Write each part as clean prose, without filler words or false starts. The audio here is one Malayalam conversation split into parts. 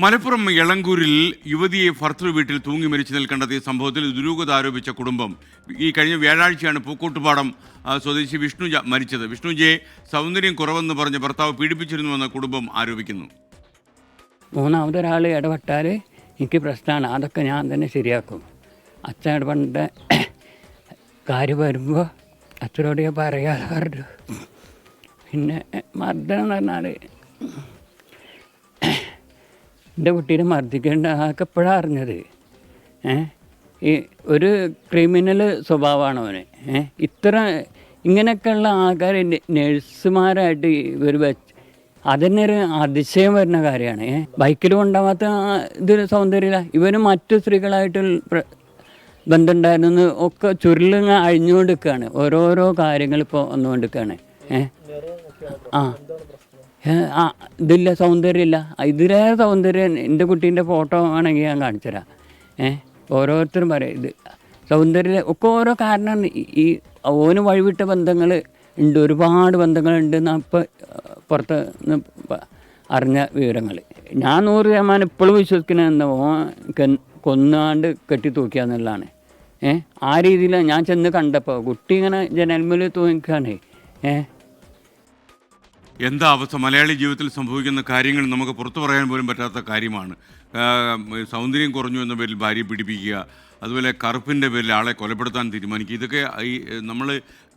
മലപ്പുറം എളങ്കൂരിൽ യുവതിയെ ഭർത്തൃ വീട്ടിൽ തൂങ്ങി മരിച്ചു നിൽ കണ്ടെത്തിയ സംഭവത്തിൽ ദുരൂഹത ആരോപിച്ച കുടുംബം ഈ കഴിഞ്ഞ വ്യാഴാഴ്ചയാണ് പൂക്കോട്ടുപാടം സ്വദേശി വിഷ്ണുജ മരിച്ചത്. വിഷ്ണുജയെ സൗന്ദര്യം കുറവെന്ന് പറഞ്ഞ് ഭർത്താവ് പീഡിപ്പിച്ചിരുന്നുവെന്ന് കുടുംബം ആരോപിക്കുന്നു. മൂന്നാമതൊരാൾ ഇടപെട്ടാൽ എനിക്ക് പ്രശ്നമാണ്, അതൊക്കെ ഞാൻ തന്നെ ശരിയാക്കും. അച്ഛൻ ഇടപെടേണ്ട കാര്യം വരുമ്പോൾ അച്ഛനോട് ഞാൻ പറയാതെ പറഞ്ഞു. പിന്നെ മർദ്ദനം എന്ന് പറഞ്ഞാൽ എൻ്റെ കുട്ടീനെ മർദ്ദിക്കേണ്ട അതൊക്കെ എപ്പോഴാണ് അറിഞ്ഞത്. ഈ ഒരു ക്രിമിനൽ സ്വഭാവമാണ് അവന്. ഇങ്ങനെയൊക്കെയുള്ള ആൾക്കാർ നഴ്സുമാരായിട്ട് ഇവർ അതന്നെ ഒരു അതിശയം വരുന്ന കാര്യമാണ്. ബൈക്കിൽ കൊണ്ടാവാത്ത ഇതൊരു സൗന്ദര്യമില്ല. ഇവന് മറ്റു സ്ത്രീകളായിട്ട് ബന്ധമുണ്ടായിരുന്നു ഒക്കെ ചുരുളിങ്ങ അഴിഞ്ഞുകൊണ്ടിരിക്കുകയാണ്. ഓരോരോ കാര്യങ്ങൾ ഇപ്പോൾ വന്നുകൊണ്ടിരിക്കുകയാണ്. ഇതില്ല, സൗന്ദര്യമില്ല. ഇതിലേറെ സൗന്ദര്യം എൻ്റെ കുട്ടീൻ്റെ ഫോട്ടോ ആണെങ്കിൽ ഞാൻ കാണിച്ചു തരാം. ഓരോരുത്തരും പറയും ഇത് സൗന്ദര്യം ഒക്കെ ഓരോ കാരണമാണ്. ഈ ഓന് വഴിവിട്ട ബന്ധങ്ങൾ ഉണ്ട്, ഒരുപാട് ബന്ധങ്ങളുണ്ടെന്ന് ഇപ്പോൾ പുറത്ത് അറിഞ്ഞ വിവരങ്ങൾ. ഞാൻ 100% ഇപ്പോഴും വിശ്വസിക്കുന്നത് എന്താ, ഓൻ കൊന്നാണ്ട് കെട്ടി തൂക്കിയാന്നുള്ളതാണ്. ആ രീതിയിൽ ഞാൻ ചെന്ന് കണ്ടപ്പോൾ കുട്ടി ഇങ്ങനെ ജനൽമേൽ തൂങ്ങിക്കാണ്. എന്താ അവസ്ഥ? മലയാളി ജീവിതത്തിൽ സംഭവിക്കുന്ന കാര്യങ്ങൾ നമുക്ക് പുറത്തു പറയാൻ പോലും പറ്റാത്ത കാര്യമാണ്. സൗന്ദര്യം കുറഞ്ഞു എന്ന പേരിൽ ഭാര്യയെ പീഡിപ്പിക്കുക, അതുപോലെ കറുപ്പിൻ്റെ പേരിൽ ആളെ കൊലപ്പെടുത്താൻ തീരുമാനിക്കുക. ഇതൊക്കെ ഈ നമ്മൾ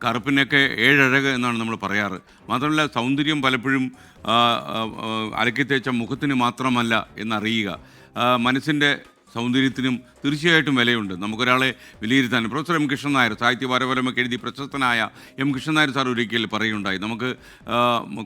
കറുപ്പിനൊക്കെ ഏഴഴക് എന്നാണ് നമ്മൾ പറയാറ്. മാത്രമല്ല സൗന്ദര്യം പലപ്പോഴും അലക്കി തേച്ച മുഖത്തിന് മാത്രമല്ല എന്നറിയുക. മനസ്സിൻ്റെ സൗന്ദര്യത്തിനും തീർച്ചയായിട്ടും വിലയുണ്ട്. നമുക്കൊരാളെ വിലയിരുത്താൻ പ്രൊഫസർ എം കൃഷ്ണൻ നായർ സാഹിത്യ പാരമ്പര്യമൊക്കെ എഴുതി പ്രശസ്തനായ എം കൃഷ്ണൻ നായർ സാർ ഒരിക്കൽ പറയുണ്ടായി, നമുക്ക്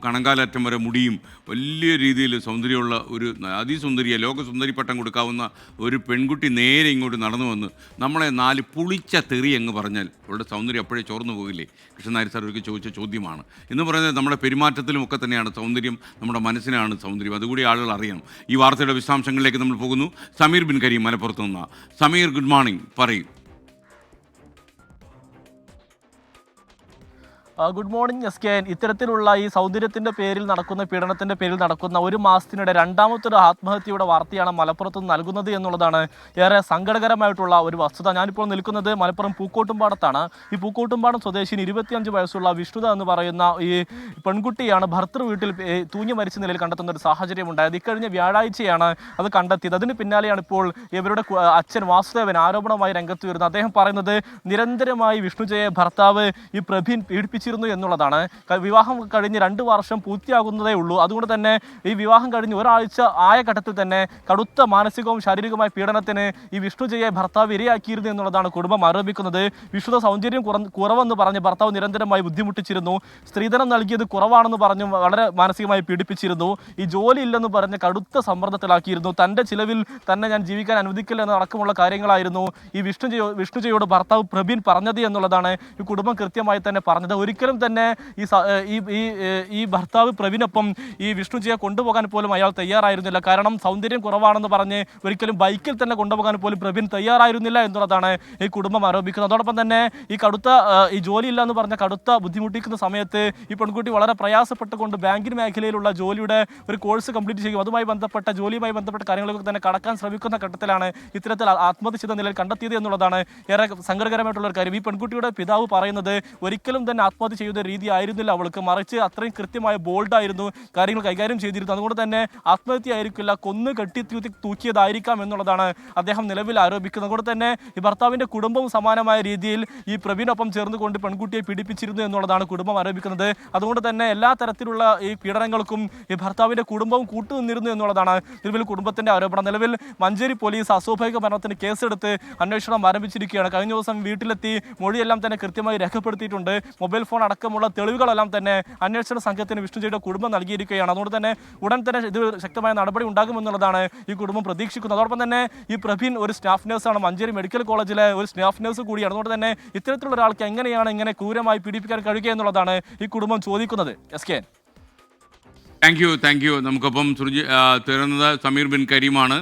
കണങ്കാലറ്റം വരെ മുടിയും വലിയ രീതിയിൽ സൗന്ദര്യമുള്ള ഒരു അതിസുന്ദരിയെ ലോകസുന്ദരി പട്ടം കൊടുക്കാവുന്ന ഒരു പെൺകുട്ടി നേരെ ഇങ്ങോട്ട് നടന്നു വന്ന് നമ്മളെ 4 പുളിച്ച തെറി എന്ന് പറഞ്ഞാൽ അവളുടെ സൗന്ദര്യം അപ്പോഴേ ചോർന്നു പോകില്ലേ? കൃഷ്ണൻ നായർ സാർ ഒരിക്കൽ ചോദിച്ച ചോദ്യമാണ്. എന്ന് പറയുന്നത് നമ്മുടെ പെരുമാറ്റത്തിലും ഒക്കെ തന്നെയാണ് സൗന്ദര്യം, നമ്മുടെ മനസ്സിനാണ് സൗന്ദര്യം. അതുകൂടി ആളുകൾ അറിയണം. ഈ വാർത്തയുടെ വിശദാംശങ്ങളിലേക്ക് നമ്മൾ പോകുന്നു. സമീർ ബിൻ കരീം മലപ്പുറത്ത് നിന്ന്. സമീർ, ഗുഡ് മോർണിംഗ്, പറയൂ. Good morning S K. ഇത്തരത്തിലുള്ള ഈ സൗന്ദര്യത്തിൻ്റെ പേരിൽ നടക്കുന്ന പീഡനത്തിൻ്റെ പേരിൽ നടക്കുന്ന ഒരു മാസത്തിനിടെ രണ്ടാമത്തൊരു ആത്മഹത്യയുടെ വാർത്തയാണ് മലപ്പുറത്ത് നൽകുന്നത് എന്നുള്ളതാണ് ഏറെ സങ്കടകരമായിട്ടുള്ള ഒരു വസ്തുത. ഞാനിപ്പോൾ നിൽക്കുന്നത് മലപ്പുറം പൂക്കോട്ടുംപാടത്താണ്. ഈ പൂക്കോട്ടുംപാടം സ്വദേശിനി 25 വയസ്സുള്ള വിഷ്ണുത എന്ന് പറയുന്ന ഈ പെൺകുട്ടിയാണ് ഭർത്തൃ വീട്ടിൽ തൂങ്ങി മരിച്ച നിലയിൽ കണ്ടെത്തുന്ന ഒരു സാഹചര്യം ഉണ്ടായത്. ഇക്കഴിഞ്ഞ വ്യാഴാഴ്ചയാണ് അത് കണ്ടെത്തിയത്. അതിന് പിന്നാലെയാണ് ഇപ്പോൾ ഇവരുടെ അച്ഛൻ വാസുദേവൻ ആരോപണമായി രംഗത്ത് വരുന്നത്. അദ്ദേഹം പറയുന്നത് നിരന്തരമായി വിഷ്ണുജയെ ഭർത്താവ് ഈ പ്രഭീൻ പീഡിപ്പിച്ചു എന്നുള്ളതാണ്. വിവാഹം കഴിഞ്ഞ് 2 വർഷം പൂർത്തിയാകുന്നതേ ഉള്ളൂ. അതുകൊണ്ട് തന്നെ ഈ വിവാഹം കഴിഞ്ഞ് ഒരാഴ്ച ആയ ഘട്ടത്തിൽ തന്നെ കടുത്ത മാനസികവും ശാരീരികവുമായ പീഡനത്തിന് ഈ വിഷ്ണുജയെ ഭർത്താവ് ഇരയാക്കിയിരുന്നു എന്നുള്ളതാണ് കുടുംബം ആരോപിക്കുന്നത്. വിഷ്ണുത സൗന്ദര്യം കുറവെന്ന് പറഞ്ഞ് ഭർത്താവ് നിരന്തരമായി ബുദ്ധിമുട്ടിച്ചിരുന്നു. സ്ത്രീധനം നൽകിയത് കുറവാണെന്ന് പറഞ്ഞ് വളരെ മാനസികമായി പീഡിപ്പിച്ചിരുന്നു. ഈ ജോലി ഇല്ലെന്ന് പറഞ്ഞ് കടുത്ത സമ്മർദ്ദത്തിലാക്കിയിരുന്നു. തൻ്റെ ചിലവിൽ തന്നെ ഞാൻ ജീവിക്കാൻ അനുവദിക്കില്ല എന്നടക്കമുള്ള കാര്യങ്ങളായിരുന്നു ഈ വിഷ്ണുജയോട് ഭർത്താവ് പ്രബീൻ പറഞ്ഞത് എന്നുള്ളതാണ് ഈ കുടുംബം കൃത്യമായി തന്നെ പറഞ്ഞത്. ഒരിക്കലും തന്നെ ഈ ഭർത്താവ് പ്രവീനൊപ്പം ഈ വിഷ്ണുജിയെ കൊണ്ടുപോകാൻ പോലും അയാൾ തയ്യാറായിരുന്നില്ല. കാരണം സൗന്ദര്യം കുറവാണെന്ന് പറഞ്ഞ് ഒരിക്കലും ബൈക്കിൽ തന്നെ കൊണ്ടുപോകാൻ പോലും പ്രവീൺ തയ്യാറായിരുന്നില്ല എന്നുള്ളതാണ് ഈ കുടുംബം ആരോപിക്കുന്നത്. അതോടൊപ്പം തന്നെ ഈ ഈ ജോലിയില്ല എന്ന് പറഞ്ഞ കടുത്ത ബുദ്ധിമുട്ടിക്കുന്ന സമയത്ത് ഈ പെൺകുട്ടി വളരെ പ്രയാസപ്പെട്ടുകൊണ്ട് ബാങ്കിങ് മേഖലയിലുള്ള ജോലിയുടെ ഒരു കോഴ്സ് കംപ്ലീറ്റ് ചെയ്യും. ജോലിയുമായി ബന്ധപ്പെട്ട കാര്യങ്ങളൊക്കെ തന്നെ കടക്കാൻ ശ്രമിക്കുന്ന ഘട്ടത്തിലാണ് ഇത്തരത്തിൽ ആത്മഹത്യ ചെയ്ത നിലയിൽ കണ്ടെത്തിയത് എന്നുള്ളതാണ് ഏറെ സങ്കടകരമായിട്ടുള്ള ഒരു കാര്യം. ഈ പെൺകുട്ടിയുടെ പിതാവ് പറയുന്നത് ഒരിക്കലും തന്നെ ആത്മഹത്യ ചെയ്യുന്ന രീതി ആയിരുന്നില്ല അവൾക്ക്, മറിച്ച് അത്രയും കൃത്യമായ ബോൾഡായിരുന്നു കാര്യങ്ങൾ കൈകാര്യം ചെയ്തിരുന്നത്. അതുകൊണ്ട് തന്നെ ആത്മഹത്യ ആയിരിക്കില്ല, കൊന്ന് കെട്ടി തൂക്കിയതായിരിക്കാം എന്നുള്ളതാണ് അദ്ദേഹം നിലവിൽ ആരോപിക്കുന്നത്. അതുകൊണ്ട് തന്നെ ഈ ഭർത്താവിൻ്റെ കുടുംബവും സമാനമായ രീതിയിൽ ഈ പ്രവീണൊപ്പം ചേർന്നുകൊണ്ട് പെൺകുട്ടിയെ പീഡിപ്പിച്ചിരുന്നു എന്നുള്ളതാണ് കുടുംബം ആരോപിക്കുന്നത്. അതുകൊണ്ട് തന്നെ എല്ലാ തരത്തിലുള്ള ഈ പീഡനങ്ങൾക്കും ഈ ഭർത്താവിൻ്റെ കുടുംബവും കൂട്ടുനിന്നിരുന്നു എന്നുള്ളതാണ് നിലവിൽ കുടുംബത്തിൻ്റെ ആരോപണം. നിലവിൽ മഞ്ചേരി പോലീസ് അസ്വാഭാവിക മരണത്തിന് കേസെടുത്ത് അന്വേഷണം ആരംഭിച്ചിരിക്കുകയാണ്. കഴിഞ്ഞ ദിവസം വീട്ടിലെത്തി മൊഴിയെല്ലാം തന്നെ കൃത്യമായി രേഖപ്പെടുത്തിയിട്ടുണ്ട്. മൊബൈൽ ഫോൺ അടക്കമുള്ള തെളിവുകളെല്ലാം തന്നെ അന്വേഷണ സംഘത്തിന് വിഷ്ണുജയുടെ കുടുംബം നൽകിയിരിക്കുകയാണ്. അതുകൊണ്ട് തന്നെ ഉടൻ തന്നെ ഇത് ശക്തമായ നടപടി ഉണ്ടാകുമെന്നുള്ളതാണ് ഈ കുടുംബം പ്രതീക്ഷിക്കുന്നത്. അതോടൊപ്പം തന്നെ ഈ പ്രവീൺ ഒരു സ്റ്റാഫ് നഴ്സാണ്, മഞ്ചേരി മെഡിക്കൽ കോളേജിലെ ഒരു സ്റ്റാഫ് നഴ്സ് കൂടിയാണ്. അതുകൊണ്ട് തന്നെ ഇത്തരത്തിലുള്ള ഒരാൾക്ക് എങ്ങനെയാണ് ഇങ്ങനെ ക്രൂരമായി പീഡിപ്പിക്കാൻ കഴിയുക എന്നുള്ളതാണ് ഈ കുടുംബം ചോദിക്കുന്നത്. S K. Thank you. നമുക്കൊപ്പം തീർന്നത് സമീർ ബിൻ കരീമാണ്.